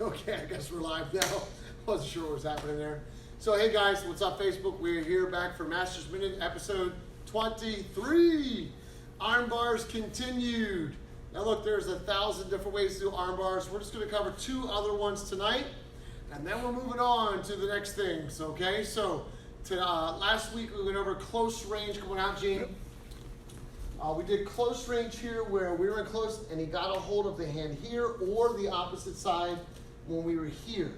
Okay, I guess we're live now. Wasn't sure what was happening there. So hey guys, what's up Facebook? We're here back for Masters Minute episode 23. Arm bars continued. Now look, there's 1,000 different ways to do arm bars. We're just gonna cover 2 other ones tonight, and then we're moving on to the next things, okay? So last week we went over close range. Come on out, Gene. We did close range here where we were in close and he got a hold of the hand here or the opposite side when we were here.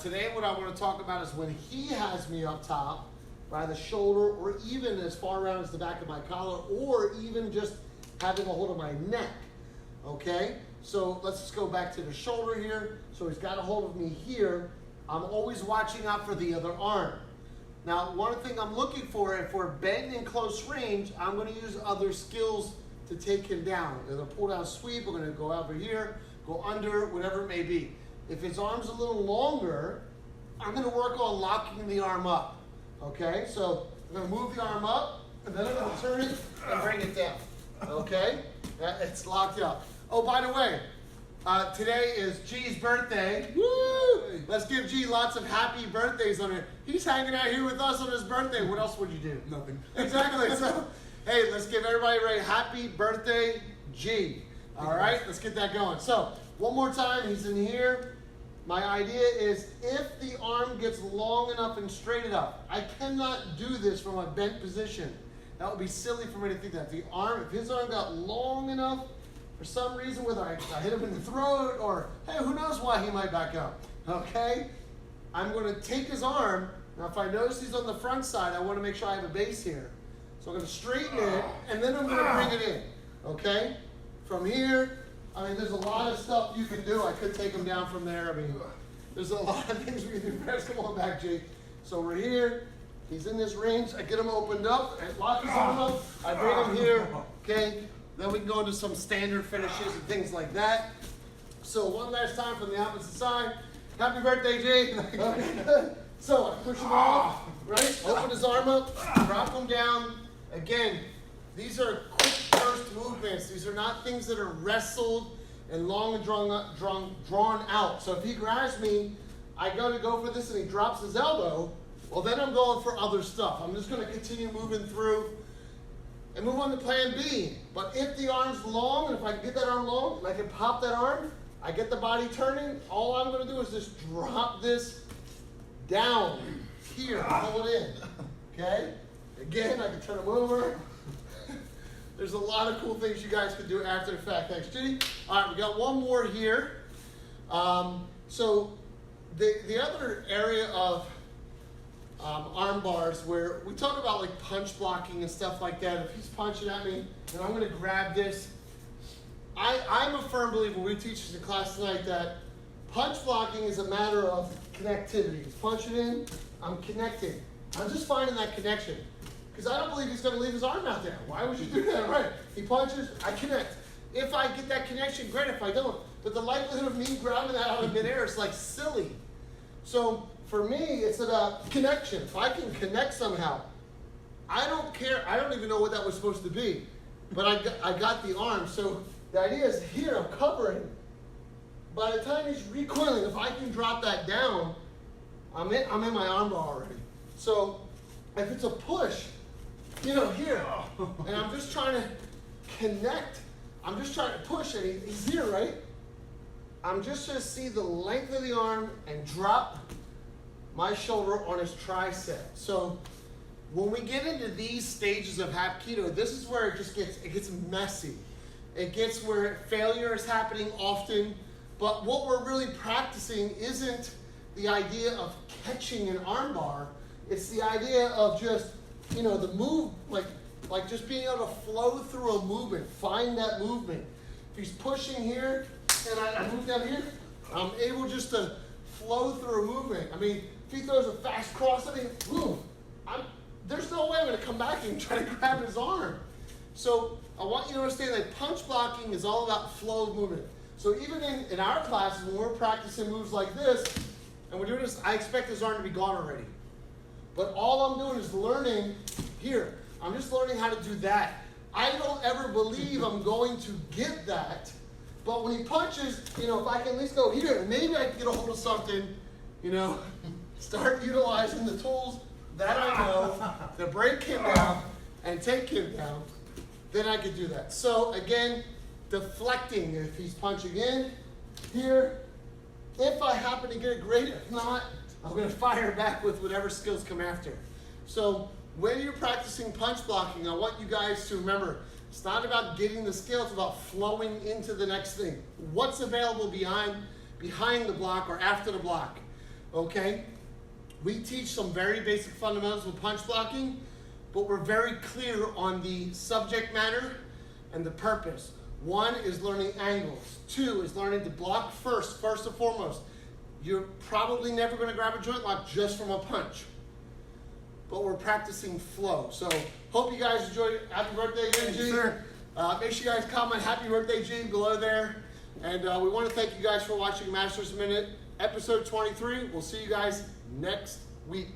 Today what I want to talk about is when he has me up top by the shoulder or even as far around as the back of my collar or even just having a hold of my neck, okay? So let's just go back to the shoulder here. So he's got a hold of me here. I'm always watching out for the other arm. Now, one thing I'm looking for, if we're bent in close range, I'm going to use other skills to take him down. Either pull down sweep, we're going to go over here, go under, whatever it may be. If his arm's a little longer, I'm going to work on locking the arm up. Okay, so I'm going to move the arm up, and then I'm going to turn it and bring it down. Okay, it's locked up. Oh, by the way, today is G's birthday. Woo! Let's give G lots of happy birthdays on it. He's hanging out here with us on his birthday. What else would you do? Nothing. Exactly. So, hey, let's give everybody a happy birthday, G. All right, let's get that going. So, one more time, he's in here. My idea is if the arm gets long enough and straight enough, I cannot do this from a bent position. That would be silly for me to think that. If his arm got long enough, for some reason, whether I hit him in the throat or, hey, who knows why he might back up, okay? I'm going to take his arm. Now, if I notice he's on the front side, I want to make sure I have a base here. So I'm going to straighten it, and then I'm going to bring it in, okay? From here, I mean, there's a lot of stuff you can do. I could take him down from there. I mean, there's a lot of things we can do. Perhaps come on back, Jake. So we're here. He's in this range. I get him opened up. I lock his arm up. I bring him here, okay? Then we can go into some standard finishes and things like that. So one last time from the opposite side. Happy birthday, Jay. Okay. So I push him off, right? Open his arm up, drop him down. Again, these are quick burst movements. These are not things that are wrestled and long and drawn out. So if he grabs me, I go for this and he drops his elbow, well then I'm going for other stuff. I'm just going to continue moving through and move on to plan B. But if the arm's long, and if I can get that arm long, and I can pop that arm, I get the body turning, all I'm going to do is just drop this down here, pull it in, okay? Again, I can turn him over. There's a lot of cool things you guys can do after the fact. Thanks, Judy. All right, we got one more here. So the other area of arm bars where we talk about like punch blocking and stuff like that. If he's punching at me and I'm going to grab this, I'm a firm believer, we teach this in class tonight, that punch blocking is a matter of connectivity. He's punching in, I'm connecting. I'm just finding that connection. Because I don't believe he's going to leave his arm out there. Why would you do that? Right. He punches, I connect. If I get that connection, great. If I don't. But the likelihood of me grabbing that out of midair is like silly. So for me, it's about connection. If I can connect somehow, I don't care. I don't even know what that was supposed to be. But I got the arm. So the idea is here, I'm covering. By the time he's recoiling, if I can drop that down, I'm in my arm bar already. So if it's a push, you know, here, and I'm just trying to connect. I'm just trying to push, and he's here, right? I'm just going to see the length of the arm and drop my shoulder on his tricep. So when we get into these stages of Hapkido, this is where it gets messy. It gets where failure is happening often, but what we're really practicing isn't the idea of catching an arm bar. It's the idea of just, you know, the move, like just being able to flow through a movement, find that movement. If he's pushing here and I move down here, I'm able just to flow through a movement. I mean, if he throws a fast cross at me, boom, there's no way I'm going to come back and try to grab his arm. So I want you to understand that punch blocking is all about flow of movement. So even in our classes, when we're practicing moves like this, and we're doing this, I expect his arm to be gone already. But all I'm doing is learning here. I'm just learning how to do that. I don't ever believe I'm going to get that But when he punches, you know, if I can at least go here, maybe I can get a hold of something, you know, start utilizing the tools that I know to break him down and take him down, then I could do that. So again, deflecting if he's punching in here. If I happen to get it, great. If not, I'm going to fire back with whatever skills come after. So when you're practicing punch blocking, I want you guys to remember, it's not about getting the skill, it's about flowing into the next thing. What's available behind the block or after the block, okay? We teach some very basic fundamentals with punch blocking, but we're very clear on the subject matter and the purpose. 1 is learning angles. 2 is learning to block first and foremost. You're probably never going to grab a joint lock just from a punch, but we're practicing flow. So hope you guys enjoyed it. Happy birthday again, G. Sir. Make sure you guys comment happy birthday, G, below there. And we want to thank you guys for watching Masters Minute, episode 23. We'll see you guys next week.